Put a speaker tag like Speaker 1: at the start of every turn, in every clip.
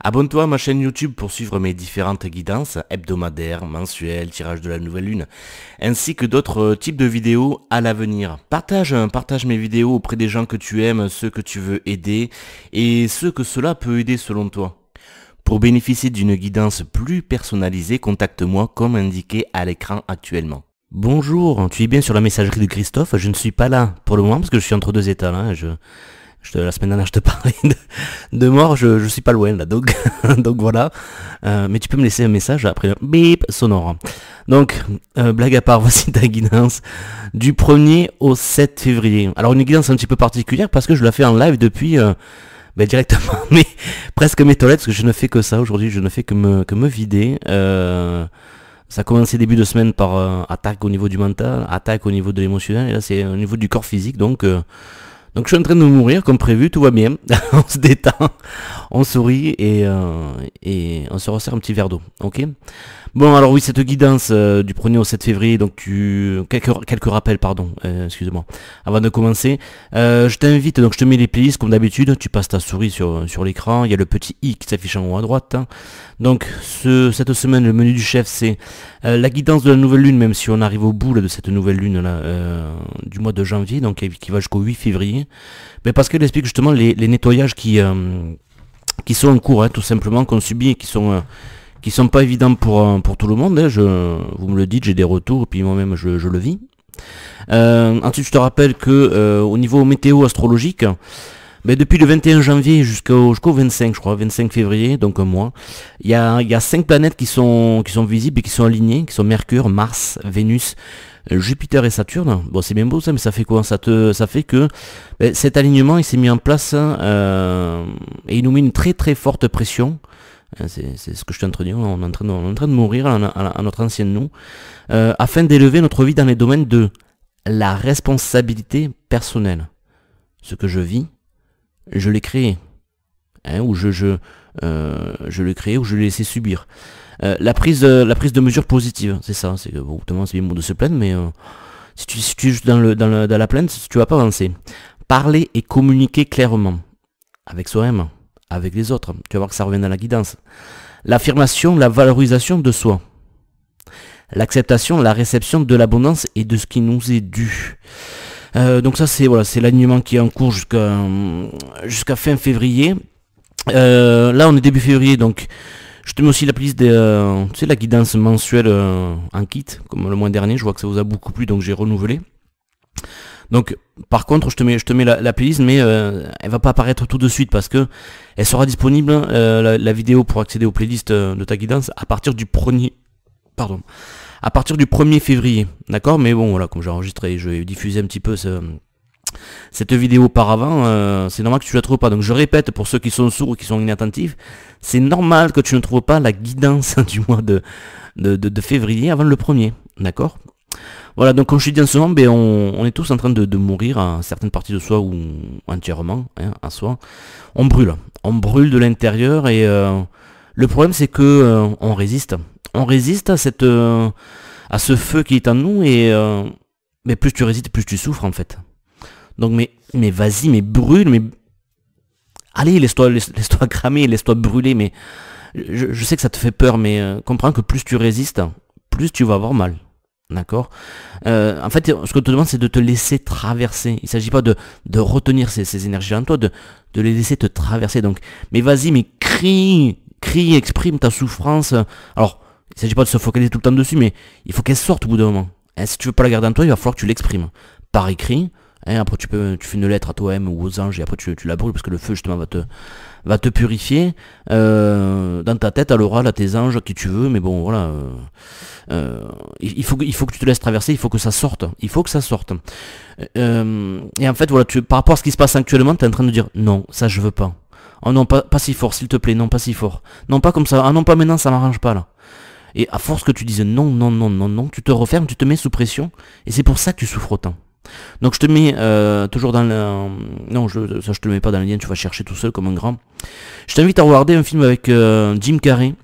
Speaker 1: Abonne-toi à ma chaîne YouTube pour suivre mes différentes guidances hebdomadaires, mensuelles, tirage de la nouvelle lune, ainsi que d'autres types de vidéos à l'avenir. Partage mes vidéos auprès des gens que tu aimes, ceux que tu veux aider et ceux que cela peut aider selon toi. Pour bénéficier d'une guidance plus personnalisée, contacte-moi comme indiqué à l'écran actuellement. Bonjour, tu es bien sur la messagerie de Christophe, je ne suis pas là pour le moment parce que je suis entre deux états là, la semaine dernière je te parlais de mort, je suis pas loin là, donc, donc voilà, mais tu peux me laisser un message après un bip sonore. Donc, blague à part, voici ta guidance du 1er au 7 février. Alors une guidance un petit peu particulière parce que je la fais en live depuis directement presque mes toilettes, parce que je ne fais que ça aujourd'hui, je ne fais que me vider. Ça a commencé début de semaine par attaque au niveau du mental, attaque au niveau de l'émotionnel, et là c'est au niveau du corps physique, donc je suis en train de mourir comme prévu, tout va bien, on se détend, on sourit et on se resserre un petit verre d'eau, ok. Bon alors oui, cette guidance du 1er au 7 février, donc quelques rappels, pardon, excusez-moi, avant de commencer, je t'invite, donc je te mets les playlists comme d'habitude, tu passes ta souris sur l'écran, il y a le petit i qui s'affiche en haut à droite, hein. Donc cette semaine le menu du chef c'est la guidance de la nouvelle lune, même si on arrive au bout là, de cette nouvelle lune là, du mois de janvier, donc qui va jusqu'au 8 février, mais parce qu'elle explique justement les nettoyages qui sont en cours, hein, tout simplement, qu'on subit et qui sont pas évidents pour tout le monde, hein. Vous me le dites, j'ai des retours et puis moi-même je le vis. Ensuite je te rappelle que au niveau météo astrologique, depuis le 21 janvier jusqu'au 25, je crois, 25 février, donc un mois, il y a 5 planètes qui sont visibles et qui sont alignées, qui sont Mercure, Mars, Vénus, Jupiter et Saturne. Bon, c'est bien beau ça, mais ça fait quoi? Ça fait que cet alignement il s'est mis en place et il nous met une très très forte pression. C'est ce que je suis en train de dire, on est en train de mourir à notre ancienne nous, afin d'élever notre vie dans les domaines de la responsabilité personnelle. Ce que je vis, je l'ai créé, hein, ou je l'ai créé ou je l'ai laissé subir. La prise de mesures positives, c'est ça, c'est que bon, c'est bien bon de se plaindre, mais si tu es juste dans la plainte, tu vas pas avancer. Parler et communiquer clairement, avec soi-même, avec les autres, tu vas voir que ça revient dans la guidance. L'affirmation, la valorisation de soi. L'acceptation, la réception de l'abondance et de ce qui nous est dû. Donc ça c'est l'alignement qui est en cours jusqu'à fin février. Là on est début février, donc je te mets aussi la playlist la guidance mensuelle en kit, comme le mois dernier, je vois que ça vous a beaucoup plu, donc j'ai renouvelé. Donc par contre je te mets la playlist, mais elle va pas apparaître tout de suite parce que elle sera disponible, la vidéo pour accéder aux playlists de ta guidance à partir du 1er février, d'accord. Mais bon voilà, comme j'ai enregistré, je vais diffuser un petit peu cette vidéo auparavant, c'est normal que tu la trouves pas. Donc je répète pour ceux qui sont sourds ou qui sont inattentifs, c'est normal que tu ne trouves pas la guidance du mois de février avant le 1er, d'accord. Voilà, donc comme je dis en ce moment, on est tous en train de mourir à certaines parties de soi ou entièrement, hein, à soi. On brûle de l'intérieur et le problème c'est que on résiste à à ce feu qui est en nous et mais plus tu résistes, plus tu souffres en fait. Donc mais vas-y, mais brûle, mais allez, laisse-toi cramer, laisse-toi brûler, mais je sais que ça te fait peur, mais comprends que plus tu résistes, plus tu vas avoir mal. D'accord. En fait, ce que je te demande, c'est de te laisser traverser. Il ne s'agit pas de retenir ces énergies en toi, de les laisser te traverser. Donc, mais vas-y, mais crie, exprime ta souffrance. Alors, il ne s'agit pas de se focaliser tout le temps dessus, mais il faut qu'elle sorte au bout d'un moment. Et si tu veux pas la garder en toi, il va falloir que tu l'exprimes par écrit. Hein, après, tu fais une lettre à toi-même ou aux anges et après tu la brûles parce que le feu justement va te purifier dans ta tête, à l'oral, à tes anges, à qui tu veux. Mais bon, voilà. Il faut que tu te laisses traverser, il faut que ça sorte. Et en fait, voilà, par rapport à ce qui se passe actuellement, tu es en train de dire non, ça je veux pas. Oh non, pas si fort, s'il te plaît, non, pas si fort. Non, pas comme ça. Ah non, pas maintenant, ça m'arrange pas là. Et à force que tu dises non, tu te refermes, tu te mets sous pression, et c'est pour ça que tu souffres autant. Donc je te mets toujours dans le... Non, je te le mets pas dans le lien, tu vas chercher tout seul comme un grand. Je t'invite à regarder un film avec Jim Carrey,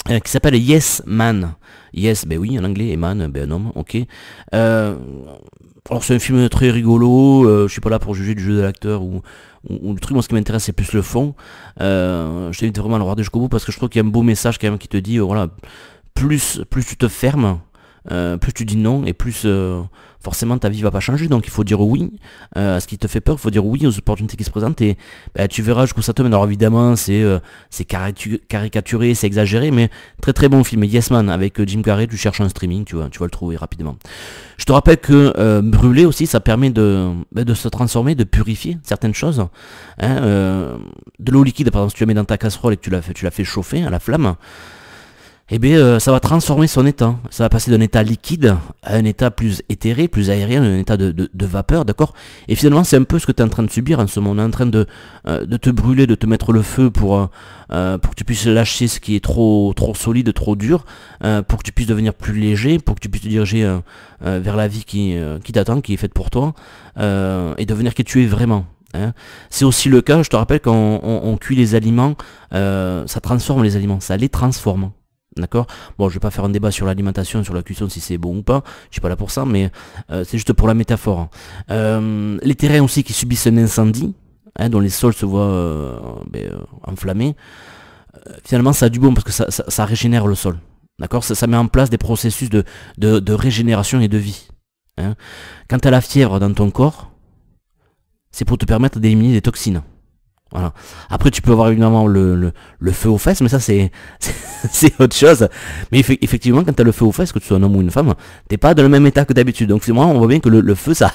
Speaker 1: qui s'appelle Yes Man. Yes, ben oui, en anglais, et man, ben un homme, ok. Alors c'est un film très rigolo, je suis pas là pour juger du jeu de l'acteur ou le truc, moi ce qui m'intéresse c'est plus le fond. Je t'invite vraiment à le regarder jusqu'au bout parce que je trouve qu'il y a un beau message quand même qui te dit, voilà, plus tu te fermes, plus tu dis non et plus forcément ta vie va pas changer, donc il faut dire oui à ce qui te fait peur, il faut dire oui aux opportunités qui se présentent et bah, tu verras jusqu'où ça te mène. Alors évidemment c'est caricaturé, c'est exagéré, mais très très bon film. Yes Man avec Jim Carrey, tu cherches un streaming, tu vas le trouver rapidement. Je te rappelle que brûler aussi ça permet de se transformer, de purifier certaines choses, hein, de l'eau liquide par exemple, si tu la mets dans ta casserole et que tu la fais chauffer à la flamme, eh bien ça va transformer son état. Ça va passer d'un état liquide à un état plus éthéré, plus aérien, un état de vapeur, d'accord. Et finalement c'est un peu ce que tu es en train de subir en ce moment. On est en train de te brûler, de te mettre le feu pour que tu puisses lâcher ce qui est trop solide, trop dur, pour que tu puisses devenir plus léger, pour que tu puisses te diriger vers la vie qui t'attend, qui est faite pour toi, et devenir qui tu es vraiment. Hein. C'est aussi le cas, je te rappelle, quand on cuit les aliments, ça transforme les aliments, ça les transforme. D'accord. Bon, je vais pas faire un débat sur l'alimentation, sur la cuisson, si c'est bon ou pas. Je suis pas là pour ça, mais c'est juste pour la métaphore. Les terrains aussi qui subissent un incendie, hein, dont les sols se voient enflammés. Finalement, ça a du bon parce que ça régénère le sol. D'accord. Ça met en place des processus de régénération et de vie. Hein. Quand tu as la fièvre dans ton corps, c'est pour te permettre d'éliminer des toxines. Voilà. Après tu peux avoir évidemment le feu aux fesses, mais ça c'est autre chose. Mais effectivement quand tu as le feu aux fesses, que tu sois un homme ou une femme, t'es pas dans le même état que d'habitude. Donc finalement on voit bien que le feu ça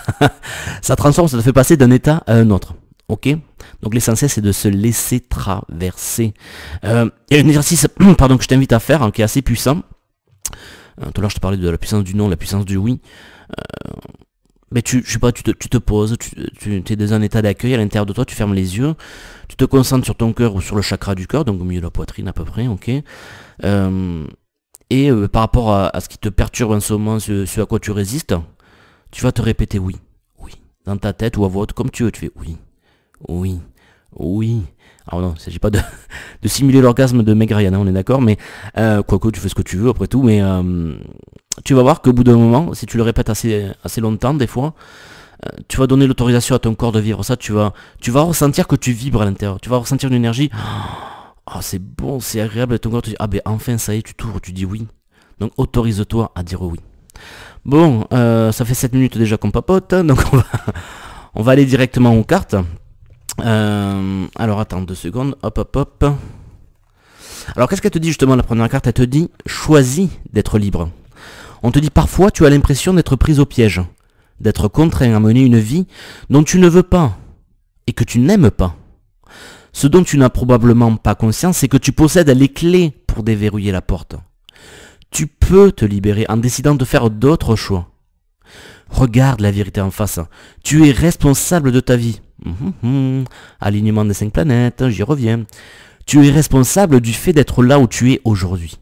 Speaker 1: ça transforme, ça te fait passer d'un état à un autre. Ok. Donc l'essentiel c'est de se laisser traverser. Il y a un exercice pardon, que je t'invite à faire, hein, qui est assez puissant. Tout à l'heure je te parlais de la puissance du non, la puissance du oui. Mais je sais pas, tu te poses, tu es dans un état d'accueil à l'intérieur de toi, tu fermes les yeux, tu te concentres sur ton cœur ou sur le chakra du cœur, donc au milieu de la poitrine à peu près, ok. Par rapport à ce qui te perturbe en ce moment, ce à quoi tu résistes, tu vas te répéter oui, oui, dans ta tête ou à voix haute, comme tu veux, tu fais oui, oui, oui. Alors non, il ne s'agit pas de simuler l'orgasme de Meg Ryan, hein, on est d'accord, mais quoique tu fais ce que tu veux après tout, mais tu vas voir qu'au bout d'un moment, si tu le répètes assez longtemps des fois, tu vas donner l'autorisation à ton corps de vivre ça, tu vas ressentir que tu vibres à l'intérieur, tu vas ressentir une énergie, oh, c'est bon, c'est agréable, et ton corps te dit, ah ben enfin ça y est, tu t'ouvres, tu dis oui. Donc autorise-toi à dire oui. Bon, ça fait 7 minutes déjà qu'on papote, donc on va aller directement aux cartes. Alors attends 2 secondes, hop. Alors qu'est-ce qu'elle te dit justement la première carte? Elle te dit choisis d'être libre. On te dit parfois tu as l'impression d'être prise au piège, d'être contraint à mener une vie dont tu ne veux pas et que tu n'aimes pas. Ce dont tu n'as probablement pas conscience, c'est que tu possèdes les clés pour déverrouiller la porte. Tu peux te libérer en décidant de faire d'autres choix. Regarde la vérité en face. Tu es responsable de ta vie. Alignement des 5 planètes, j'y reviens. Tu es responsable du fait d'être là où tu es aujourd'hui.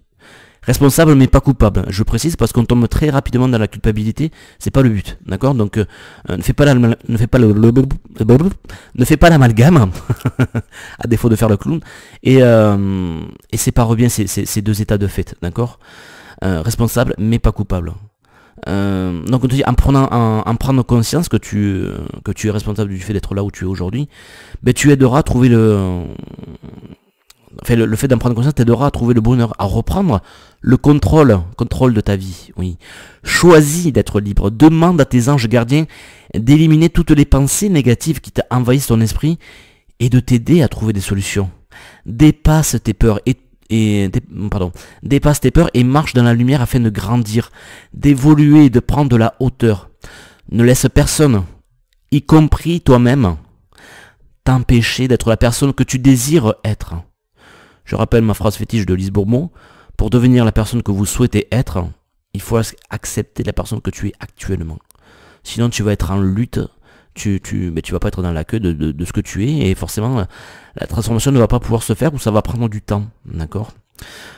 Speaker 1: Responsable mais pas coupable. Je précise parce qu'on tombe très rapidement dans la culpabilité, c'est pas le but, d'accord? Donc ne fais pas l'amalgame à défaut de faire le clown et sépare bien ces deux états de fait, d'accord? Responsable mais pas coupable. Donc on te dit en prenant conscience que tu es responsable du fait d'être là où tu es aujourd'hui, ben tu aideras à trouver le fait d'en prendre conscience t'aidera à trouver le bonheur, à reprendre le contrôle de ta vie. Oui. Choisis d'être libre. Demande à tes anges gardiens d'éliminer toutes les pensées négatives qui envahissent ton esprit et de t'aider à trouver des solutions. Dépasse tes peurs dépasse tes peurs et marche dans la lumière afin de grandir, d'évoluer et de prendre de la hauteur. Ne laisse personne, y compris toi-même, t'empêcher d'être la personne que tu désires être. Je rappelle ma phrase fétiche de Lise Bourbeau, pour devenir la personne que vous souhaitez être, il faut accepter la personne que tu es actuellement. Sinon tu vas être en lutte, tu vas pas être dans la queue de ce que tu es, et forcément la transformation ne va pas pouvoir se faire ou ça va prendre du temps, d'accord.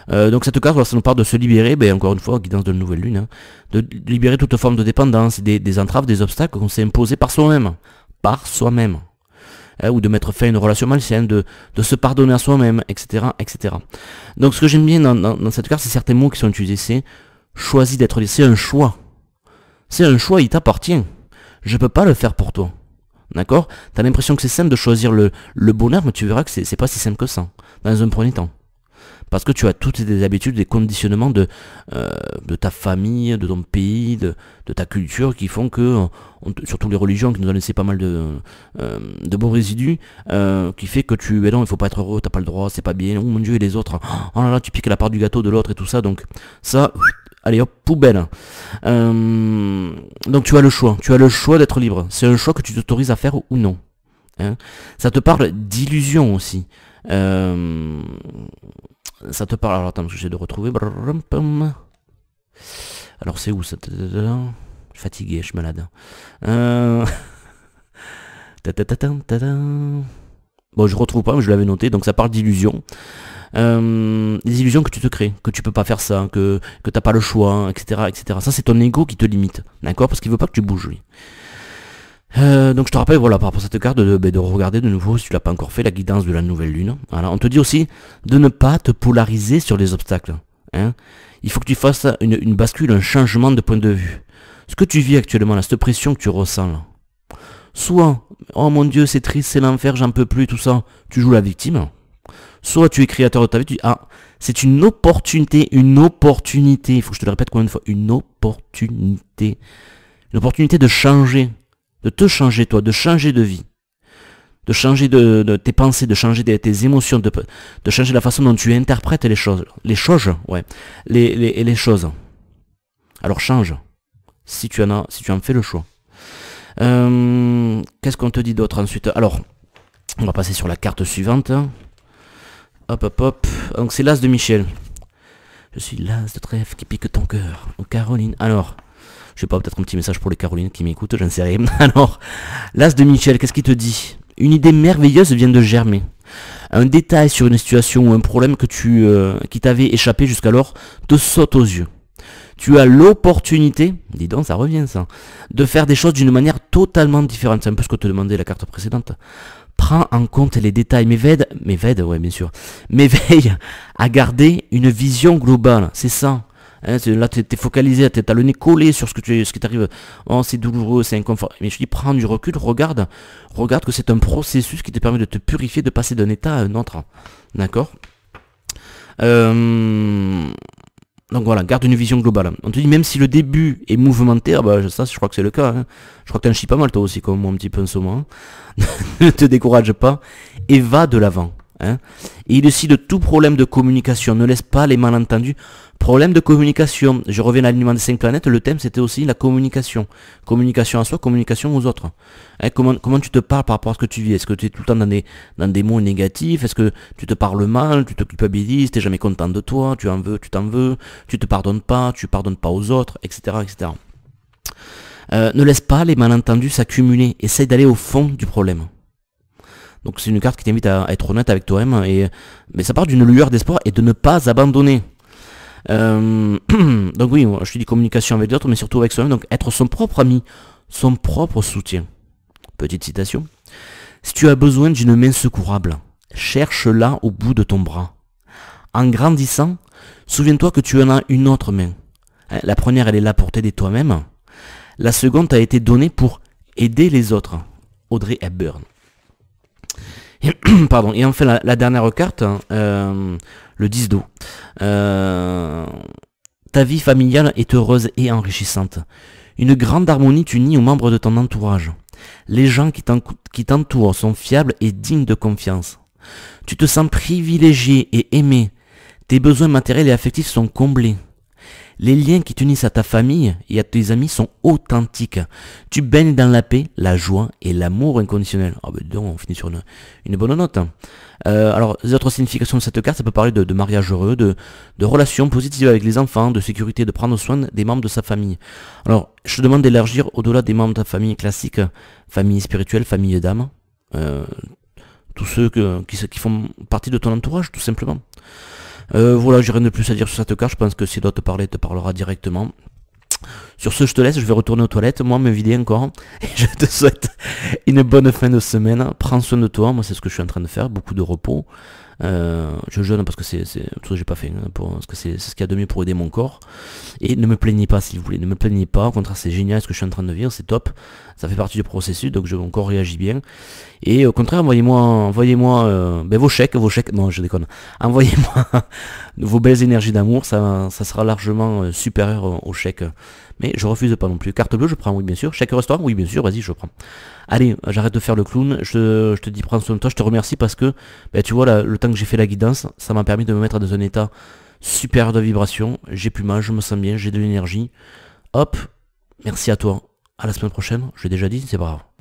Speaker 1: Donc cette carte, ça nous parle de se libérer, encore une fois, guidance de la nouvelle lune, hein, de libérer toute forme de dépendance, des entraves, des obstacles qu'on s'est imposés par soi-même, ou de mettre fin à une relation malsaine, de se pardonner à soi-même, etc., etc. Donc ce que j'aime bien dans cette carte, c'est certains mots qui sont utilisés, c'est choisis d'être libre, c'est un choix, il t'appartient. je peux pas le faire pour toi. D'accord? T'as l'impression que c'est simple de choisir le bonheur, mais tu verras que c'est pas si simple que ça, dans un premier temps. Parce que tu as toutes des habitudes, des conditionnements de ta famille, de ton pays, de ta culture qui font que, surtout les religions qui nous ont laissé pas mal de bons résidus, qui fait que non, il faut pas être heureux, t'as pas le droit, c'est pas bien, oh mon dieu, et les autres, oh là là, tu piques la part du gâteau de l'autre et tout ça, donc ça, allez hop, poubelle. Donc tu as le choix d'être libre, c'est un choix que tu t'autorises à faire ou non. Hein. Ça te parle d'illusion aussi. Ça te parle... Alors attends, j'essaie de retrouver. Alors c'est où ça? Je suis fatigué, je suis malade. Bon, je retrouve pas, mais je l'avais noté. Donc ça parle d'illusions. Des illusions que tu te crées, que tu peux pas faire ça, que t'as pas le choix, etc., etc. Ça c'est ton ego qui te limite, d'accord? Parce qu'il veut pas que tu bouges, lui. Donc je te rappelle, voilà, par rapport à cette carte, de regarder de nouveau, si tu l'as pas encore fait, la guidance de la nouvelle lune. Voilà. On te dit aussi de ne pas te polariser sur les obstacles. Hein. Il faut que tu fasses une bascule, un changement de point de vue. Ce que tu vis actuellement, là, cette pression que tu ressens, là. Soit, oh mon Dieu, c'est triste, c'est l'enfer, j'en peux plus, tout ça, tu joues la victime. Soit tu es créateur de ta vie, tu dis, ah, c'est une opportunité, il faut que je te le répète combien de fois, une opportunité de changer. De te changer toi, de changer de vie, de changer de tes pensées, de changer tes émotions, de changer la façon dont tu interprètes les choses, ouais, les choses. Alors change, si tu en fais le choix. Qu'est-ce qu'on te dit d'autre ensuite? Alors, on va passer sur la carte suivante. Hop, hop, hop. Donc c'est l'as de Michel. Je suis l'as de trèfle qui pique ton cœur. Oh, Caroline. Alors... Je sais pas, peut-être un petit message pour les Carolines qui m'écoutent, j'en sais rien. Alors, l'as de Michel, qu'est-ce qu'il te dit? Une idée merveilleuse vient de germer. Un détail sur une situation ou un problème qui t'avait échappé jusqu'alors te saute aux yeux. Tu as l'opportunité, dis donc ça revient ça, de faire des choses d'une manière totalement différente. C'est un peu ce que te demandait la carte précédente. Prends en compte les détails, mais ouais bien sûr, mais veille à garder une vision globale, c'est ça. Hein, là t'es focalisé, t'as le nez collé sur ce qui t'arrive. Oh c'est douloureux, c'est inconfort. Mais je dis prends du recul, regarde que c'est un processus qui te permet de te purifier, de passer d'un état à un autre. D'accord. Donc voilà, garde une vision globale. On te dit même si le début est mouvementé, ah bah ça je crois que c'est le cas. Hein. Je crois que t'en chies pas mal toi aussi comme moi un petit peu en ce moment. Hein. Ne te décourage pas et va de l'avant. Hein. Et il décide tout problème de communication, ne laisse pas les malentendus. Problème de communication, je reviens à l'alignement des 5 planètes, le thème c'était aussi la communication. Communication à soi, communication aux autres. Hein, comment tu te parles par rapport à ce que tu vis? Est-ce que tu es tout le temps dans des mots négatifs? Est-ce que tu te parles mal? Tu te culpabilises? Tu n'es jamais content de toi? Tu t'en veux? Tu te pardonnes pas? Tu pardonnes pas aux autres? Etc. etc. Ne laisse pas les malentendus s'accumuler. Essaye d'aller au fond du problème. Donc c'est une carte qui t'invite à être honnête avec toi-même. Mais ça part d'une lueur d'espoir et de ne pas abandonner. Donc oui, je te dis communication avec d'autres, mais surtout avec soi-même, donc être son propre ami, son propre soutien. Petite citation. Si tu as besoin d'une main secourable, cherche-la au bout de ton bras. En grandissant, souviens-toi que tu en as une autre main. La première, elle est là pour t'aider toi-même. La seconde a été donnée pour aider les autres. Audrey Hepburn. Pardon. Et enfin, la dernière carte, le 10 d'eau. Ta vie familiale est heureuse et enrichissante. Une grande harmonie t'unit aux membres de ton entourage. Les gens qui t'entourent sont fiables et dignes de confiance. Tu te sens privilégié et aimé. Tes besoins matériels et affectifs sont comblés. Les liens qui t'unissent à ta famille et à tes amis sont authentiques. Tu baignes dans la paix, la joie et l'amour inconditionnel. Ah ben donc on finit sur une bonne note. Alors les autres significations de cette carte, ça peut parler de mariage heureux, de relations positives avec les enfants, de sécurité, de prendre soin des membres de sa famille. Alors je te demande d'élargir au-delà des membres de ta famille classique, famille spirituelle, famille d'âme. Tous ceux qui font partie de ton entourage tout simplement. Voilà, j'ai rien de plus à dire sur cette carte, je pense que si d'autres te parler, te parlera directement. Sur ce, je te laisse, je vais retourner aux toilettes, moi me vider encore, et je te souhaite une bonne fin de semaine, prends soin de toi, moi c'est ce que je suis en train de faire, beaucoup de repos, Je jeûne parce que c'est tout ça j'ai pas fait, hein, parce que c'est ce qu'il y a de mieux pour aider mon corps. Et ne me plaignez pas si vous voulez, ne me plaignez pas, au contraire c'est génial ce que je suis en train de vivre, c'est top, ça fait partie du processus, donc mon corps réagit bien. Et au contraire, envoyez-moi vos chèques, non je déconne, envoyez-moi vos belles énergies d'amour, ça sera largement supérieur aux chèques. Mais je refuse pas non plus. Carte bleue, je prends, oui bien sûr. Chèque restaurant, oui bien sûr, vas-y, je prends. Allez, j'arrête de faire le clown, je te dis prends soin de toi, je te remercie parce que, ben, tu vois, le temps que j'ai fait la guidance, ça m'a permis de me mettre dans un état supérieur de vibration, j'ai plus mal, je me sens bien, j'ai de l'énergie. Hop, merci à toi. À la semaine prochaine, je l'ai déjà dit, c'est pas grave.